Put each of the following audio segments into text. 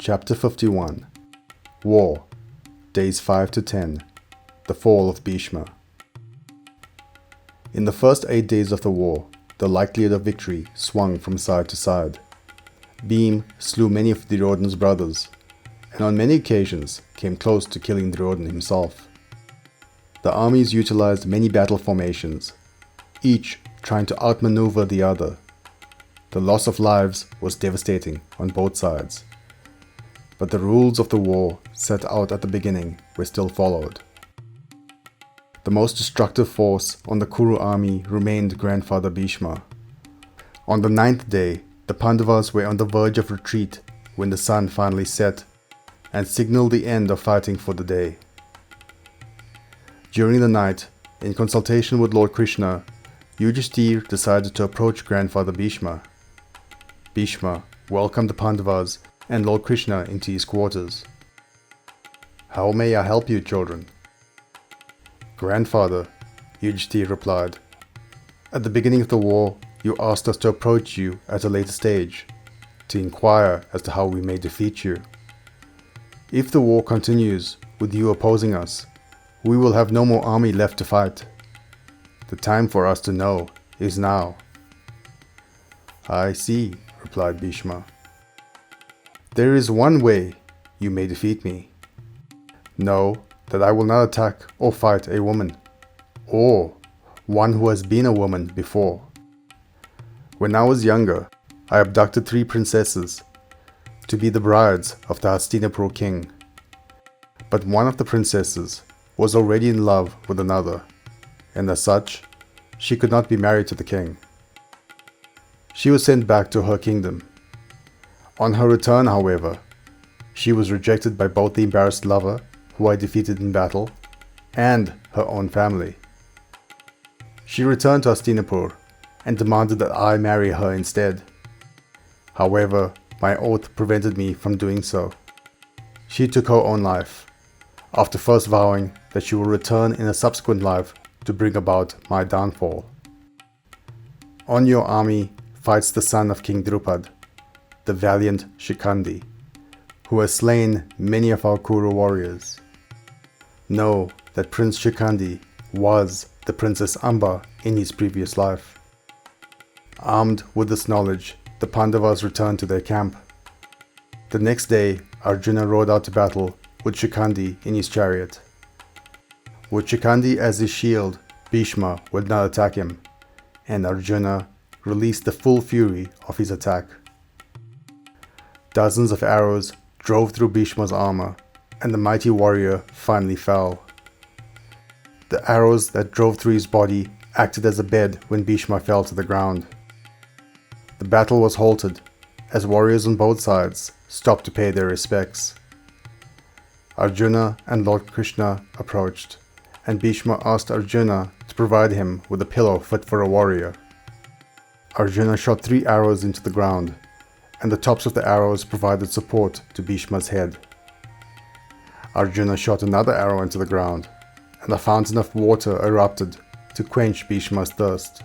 Chapter 51 War, Days 5 to 10 The Fall of Bhishma. In the first 8 days of the war, the likelihood of victory swung from side to side. Bhim slew many of Duryodhana's brothers, and on many occasions came close to killing Duryodhana himself. The armies utilized many battle formations, each trying to outmaneuver the other. The loss of lives was devastating on both sides, but the rules of the war set out at the beginning were still followed. The most destructive force on the Kuru army remained grandfather Bhishma. On the 9th day, the Pandavas were on the verge of retreat when the sun finally set and signaled the end of fighting for the day. During the night, in consultation with Lord Krishna, Yudhishthir decided to approach grandfather Bhishma. Bhishma welcomed the Pandavas and Lord Krishna into his quarters. "How may I help you, children?" "Grandfather," Yudhishthir replied, "at the beginning of the war, you asked us to approach you at a later stage, to inquire as to how we may defeat you. If the war continues with you opposing us, we will have no more army left to fight. The time for us to know is now." "I see," replied Bhishma. "There is one way you may defeat me. Know that I will not attack or fight a woman, or one who has been a woman before. When I was younger, I abducted 3 princesses to be the brides of the Hastinapur king. But one of the princesses was already in love with another, and as such, she could not be married to the king. She was sent back to her kingdom. On her return, however, she was rejected by both the embarrassed lover, who I defeated in battle, and her own family. She returned to Hastinapur and demanded that I marry her instead. However, my oath prevented me from doing so. She took her own life, after first vowing that she will return in a subsequent life to bring about my downfall. On your army fights the son of King Draupadi, the valiant Shikhandi, who has slain many of our Kuru warriors. Know that Prince Shikhandi was the Princess Amba in his previous life." Armed with this knowledge, the Pandavas returned to their camp. The next day, Arjuna rode out to battle with Shikhandi in his chariot. With Shikhandi as his shield, Bhishma would not attack him, and Arjuna released the full fury of his attack. Dozens of arrows drove through Bhishma's armor, and the mighty warrior finally fell. The arrows that drove through his body acted as a bed when Bhishma fell to the ground. The battle was halted, as warriors on both sides stopped to pay their respects. Arjuna and Lord Krishna approached, and Bhishma asked Arjuna to provide him with a pillow fit for a warrior. Arjuna shot 3 arrows into the ground, and the tops of the arrows provided support to Bhishma's head. Arjuna shot another arrow into the ground, and a fountain of water erupted to quench Bhishma's thirst.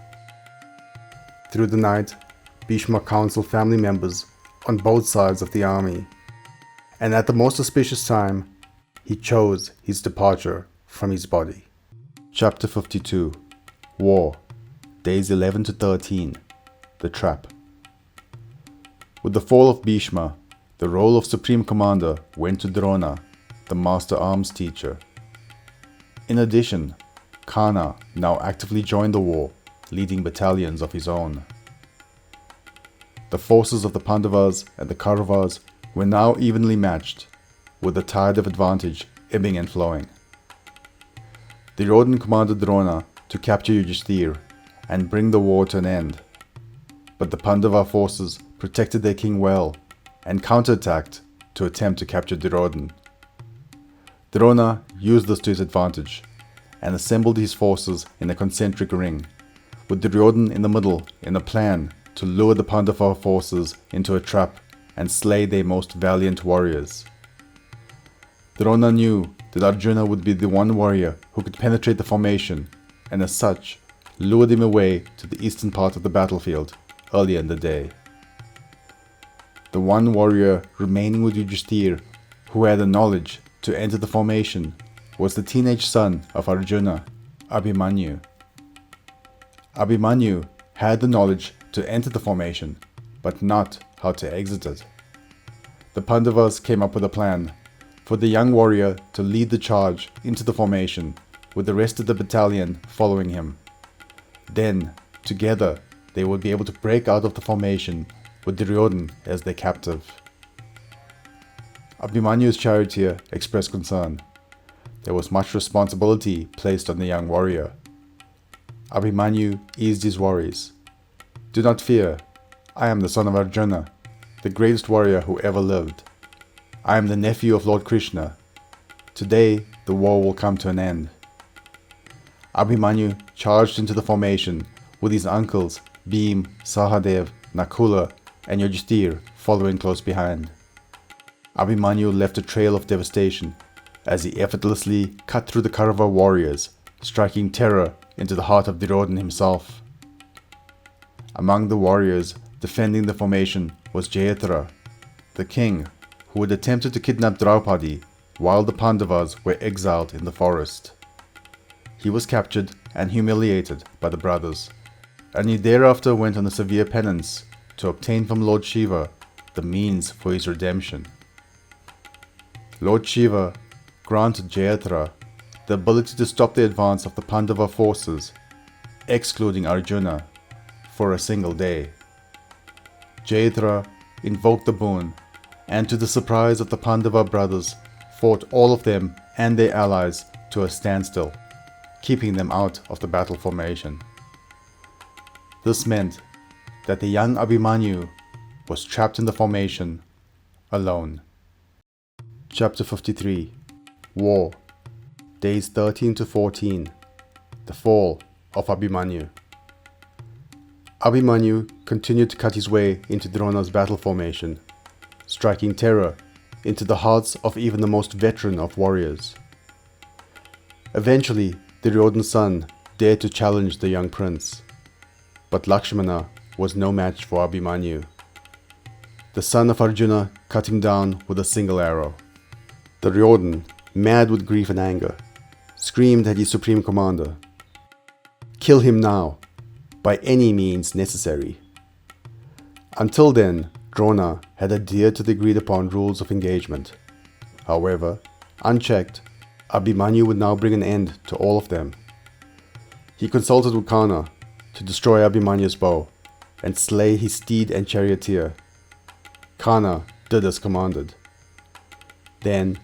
Through the night, Bhishma counseled family members on both sides of the army, and at the most auspicious time, he chose his departure from his body. Chapter 52 War, Days 11 to 13 The Trap. With the fall of Bhishma, the role of Supreme Commander went to Drona, the Master Arms Teacher. In addition, Karna now actively joined the war, leading battalions of his own. The forces of the Pandavas and the Kauravas were now evenly matched, with the tide of advantage ebbing and flowing. Duryodhana commanded Drona to capture Yudhishthir and bring the war to an end, but the Pandava forces protected their king well and counterattacked to attempt to capture Duryodhana. Drona used this to his advantage and assembled his forces in a concentric ring, with Duryodhana in the middle in a plan to lure the Pandava forces into a trap and slay their most valiant warriors. Drona knew that Arjuna would be the one warrior who could penetrate the formation, and as such, lured him away to the eastern part of the battlefield earlier in the day. The one warrior remaining with Yudhishthir who had the knowledge to enter the formation was the teenage son of Arjuna, Abhimanyu. Abhimanyu had the knowledge to enter the formation, but not how to exit it. The Pandavas came up with a plan for the young warrior to lead the charge into the formation, with the rest of the battalion following him. Then, together, they would be able to break out of the formation with Duryodhan as their captive. Abhimanyu's charioteer expressed concern. There was much responsibility placed on the young warrior. Abhimanyu eased his worries. "Do not fear. I am the son of Arjuna, the greatest warrior who ever lived. I am the nephew of Lord Krishna. Today, the war will come to an end." Abhimanyu charged into the formation with his uncles Bhim, Sahadev, Nakula, and Yudhishthir following close behind. Abhimanyu left a trail of devastation as he effortlessly cut through the Kaurava warriors, striking terror into the heart of Duryodhan himself. Among the warriors defending the formation was Jayadratha, the king who had attempted to kidnap Draupadi while the Pandavas were exiled in the forest. He was captured and humiliated by the brothers, and he thereafter went on a severe penance to obtain from Lord Shiva the means for his redemption. Lord Shiva granted Jayadratha the ability to stop the advance of the Pandava forces, excluding Arjuna, for a single day. Jayadratha invoked the boon, and to the surprise of the Pandava brothers, fought all of them and their allies to a standstill, keeping them out of the battle formation. This meant that the young Abhimanyu was trapped in the formation, alone. Chapter 53. War. Days 13 to 14. The fall of Abhimanyu. Abhimanyu continued to cut his way into Drona's battle formation, striking terror into the hearts of even the most veteran of warriors. Eventually, Duryodhan's son dared to challenge the young prince, but Lakshmana was no match for Abhimanyu. The son of Arjuna cut him down with a single arrow. Duryodhan, mad with grief and anger, screamed at his supreme commander, "Kill him now, by any means necessary." Until then, Drona had adhered to the agreed upon rules of engagement. However, unchecked, Abhimanyu would now bring an end to all of them. He consulted with Karna to destroy Abhimanyu's bow and slay his steed and charioteer. Karna did as commanded. Then,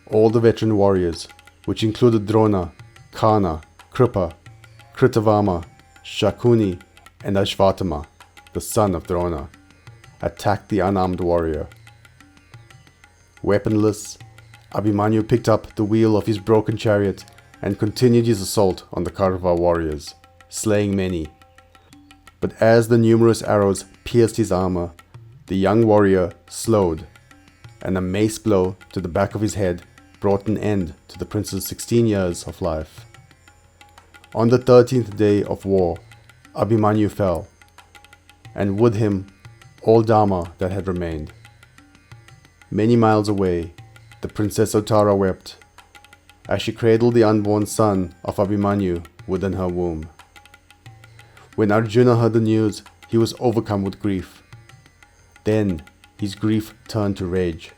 all the veteran warriors, which included Drona, Karna, Kripa, Kritavama, Shakuni, and Ashvatthama, the son of Drona, attacked the unarmed warrior. Weaponless, Abhimanyu picked up the wheel of his broken chariot and continued his assault on the Kaurava warriors, slaying many. But as the numerous arrows pierced his armor, the young warrior slowed, and a mace blow to the back of his head brought an end to the prince's 16 years of life. On the 13th day of war, Abhimanyu fell, and with him all Dharma that had remained. Many miles away, the Princess Uttara wept, as she cradled the unborn son of Abhimanyu within her womb. When Arjuna heard the news, he was overcome with grief. Then his grief turned to rage.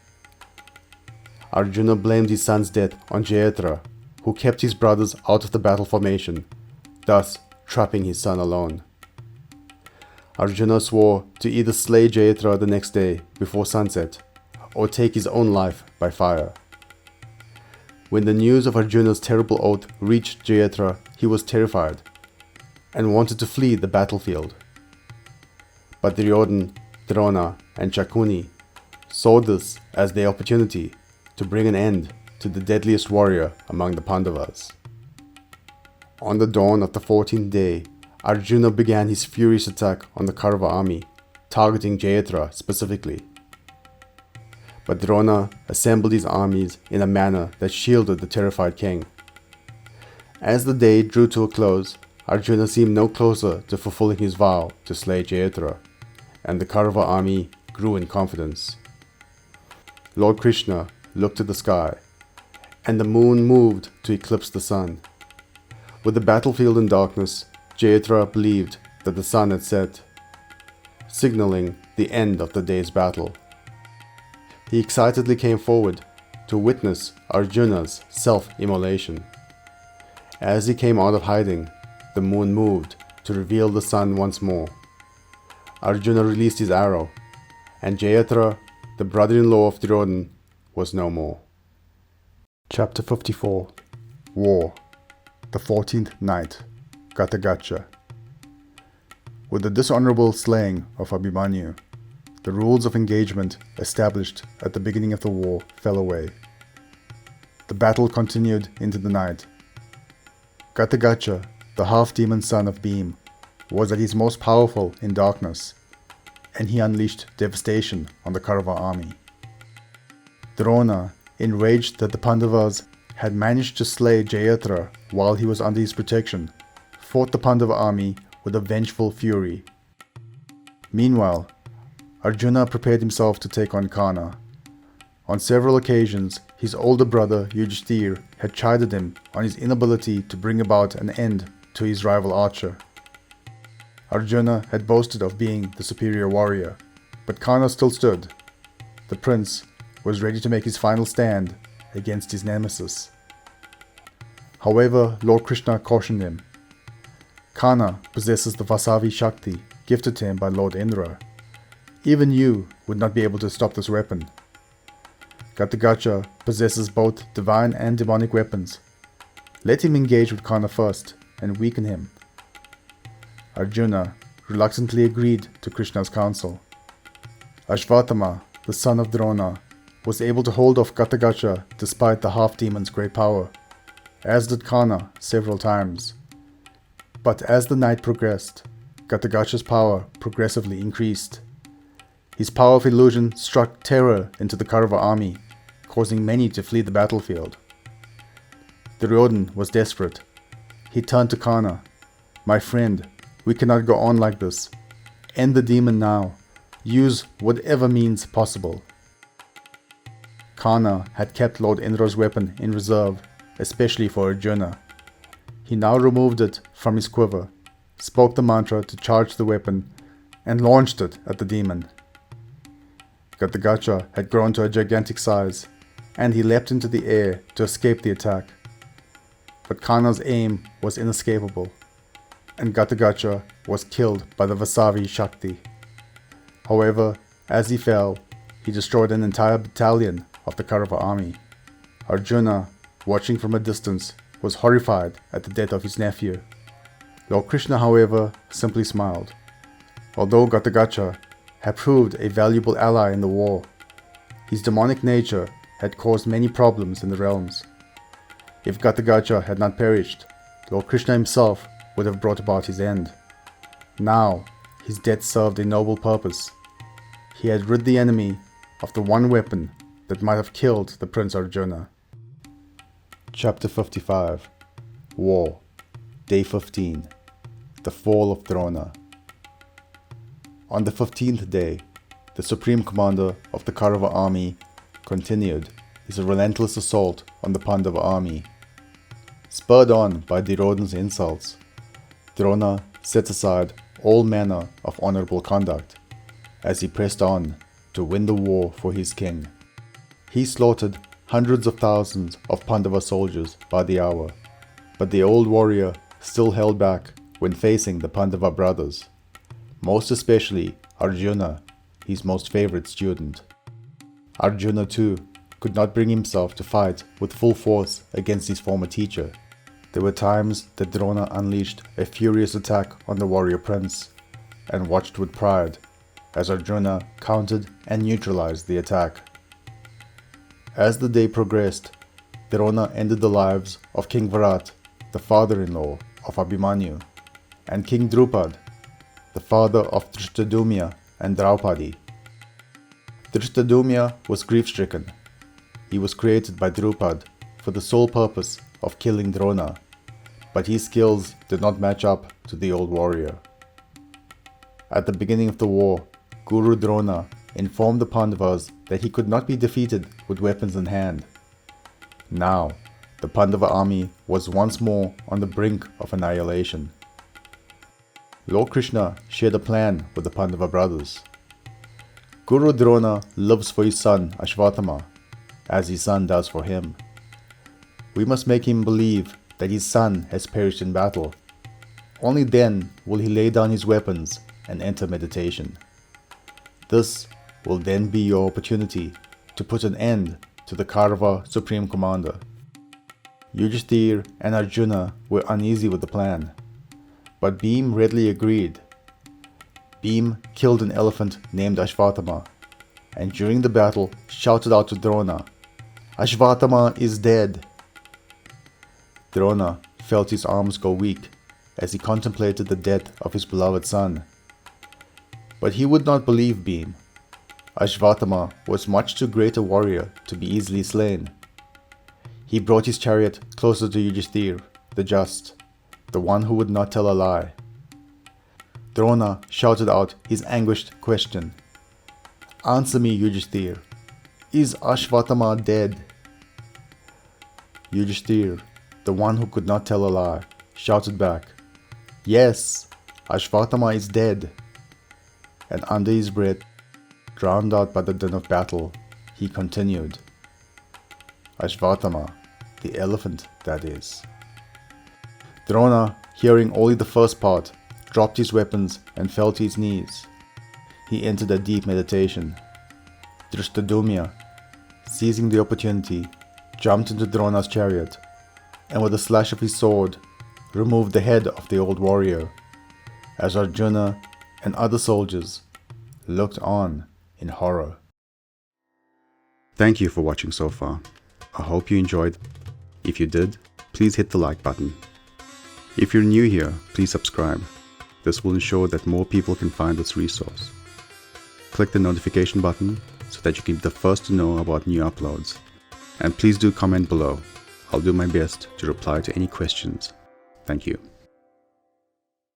Arjuna blamed his son's death on Jayadratha, who kept his brothers out of the battle formation, thus trapping his son alone. Arjuna swore to either slay Jayadratha the next day before sunset, or take his own life by fire. When the news of Arjuna's terrible oath reached Jayadratha, he was terrified and wanted to flee the battlefield. But Duryodhan, Drona, and Shakuni saw this as their opportunity to bring an end to the deadliest warrior among the Pandavas. On the dawn of the 14th day, Arjuna began his furious attack on the Kaurava army, targeting Jayadratha specifically. But Drona assembled his armies in a manner that shielded the terrified king. As the day drew to a close, Arjuna seemed no closer to fulfilling his vow to slay Jayadratha, and the Kaurava army grew in confidence. Lord Krishna looked to the sky, and the moon moved to eclipse the sun. With the battlefield in darkness, Jayatra believed that the sun had set, signaling the end of the day's battle. He excitedly came forward to witness Arjuna's self-immolation. As he came out of hiding, the moon moved to reveal the sun once more. Arjuna released his arrow, and Jayatra, the brother-in-law of Drona, was no more. Chapter 54. War. The 14th Night. Ghatotkacha. With the dishonorable slaying of Abhimanyu, the rules of engagement established at the beginning of the war fell away. The battle continued into the night. Ghatotkacha, the half-demon son of Bhima, was at his most powerful in darkness, and he unleashed devastation on the Kaurava army. Drona, enraged that the Pandavas had managed to slay Jayatra while he was under his protection, fought the Pandava army with a vengeful fury. Meanwhile, Arjuna prepared himself to take on Karna. On several occasions, his older brother Yudhishthir had chided him on his inability to bring about an end to his rival archer. Arjuna had boasted of being the superior warrior, but Karna still stood. The prince was ready to make his final stand against his nemesis. However, Lord Krishna cautioned him. Karna possesses the Vasavi Shakti gifted to him by Lord Indra. Even you would not be able to stop this weapon. Ghatotkacha possesses both divine and demonic weapons. Let him engage with Karna first and weaken him. Arjuna reluctantly agreed to Krishna's counsel. Ashvatthama, the son of Drona, was able to hold off Ghatotkacha despite the half-demon's great power, as did Karna several times. But as the night progressed, Ghatotkacha's power progressively increased. His power of illusion struck terror into the Kaurava army, causing many to flee the battlefield. Duryodhana was desperate. He turned to Karna. "My friend, we cannot go on like this. End the demon now. Use whatever means possible." Karna had kept Lord Indra's weapon in reserve, especially for Arjuna. He now removed it from his quiver, spoke the mantra to charge the weapon, and launched it at the demon. Ghatotkacha had grown to a gigantic size, and he leapt into the air to escape the attack. But Karna's aim was inescapable, and Ghatotkacha was killed by the Vasavi Shakti. However, as he fell, he destroyed an entire battalion of the Kaurava army. Arjuna, watching from a distance, was horrified at the death of his nephew. Lord Krishna, however, simply smiled. Although Ghatotkacha had proved a valuable ally in the war, his demonic nature had caused many problems in the realms. If Ghatotkacha had not perished, Lord Krishna himself would have brought about his end. Now, his death served a noble purpose. He had rid the enemy of the one weapon that might have killed the Prince Arjuna. Chapter 55. War. Day 15. The Fall of Drona. On the 15th day, the supreme commander of the Kaurava army continued his relentless assault on the Pandava army. Spurred on by Duryodhana's insults, Drona set aside all manner of honorable conduct as he pressed on to win the war for his king. He slaughtered hundreds of thousands of Pandava soldiers by the hour, but the old warrior still held back when facing the Pandava brothers, most especially Arjuna, his most favorite student. Arjuna too could not bring himself to fight with full force against his former teacher. There were times that Drona unleashed a furious attack on the warrior prince and watched with pride as Arjuna countered and neutralized the attack. As the day progressed, Drona ended the lives of King Virat, the father-in-law of Abhimanyu, and King Draupadi, the father of Drishtadyumna and Draupadi. Drishtadyumna was grief-stricken. He was created by Draupadi for the sole purpose of killing Drona, but his skills did not match up to the old warrior. At the beginning of the war, Guru Drona informed the Pandavas that he could not be defeated with weapons in hand. Now, the Pandava army was once more on the brink of annihilation. Lord Krishna shared a plan with the Pandava brothers. Guru Drona lives for his son Ashvatthama, as his son does for him. We must make him believe that his son has perished in battle. Only then will he lay down his weapons and enter meditation. This will then be your opportunity to put an end to the Kaurava Supreme Commander. Yudhishthir and Arjuna were uneasy with the plan, but Bhim readily agreed. Bhim killed an elephant named Ashvatthama, and during the battle shouted out to Drona, "Ashvatthama is dead!" Drona felt his arms go weak as he contemplated the death of his beloved son. But he would not believe Bhim. Ashvatthama was much too great a warrior to be easily slain. He brought his chariot closer to Yudhishthir, the just, the one who would not tell a lie. Drona shouted out his anguished question. "Answer me, Yudhishthir. Is Ashvatthama dead?" Yudhishthir, the one who could not tell a lie, shouted back, "Yes, Ashvatthama is dead." And under his breath, drowned out by the din of battle, he continued, "Ashvatthama, the elephant, that is." Drona, hearing only the first part, dropped his weapons and fell to his knees. He entered a deep meditation. Drishtadyumna, seizing the opportunity, jumped into Drona's chariot, and with a slash of his sword, removed the head of the old warrior, as Arjuna and other soldiers looked on in horror. Thank you for watching so far. I hope you enjoyed. If you did, please hit the like button. If you're new here, please subscribe. This will ensure that more people can find this resource. Click the notification button so that you can be the first to know about new uploads. And please do comment below. I'll do my best to reply to any questions. Thank you.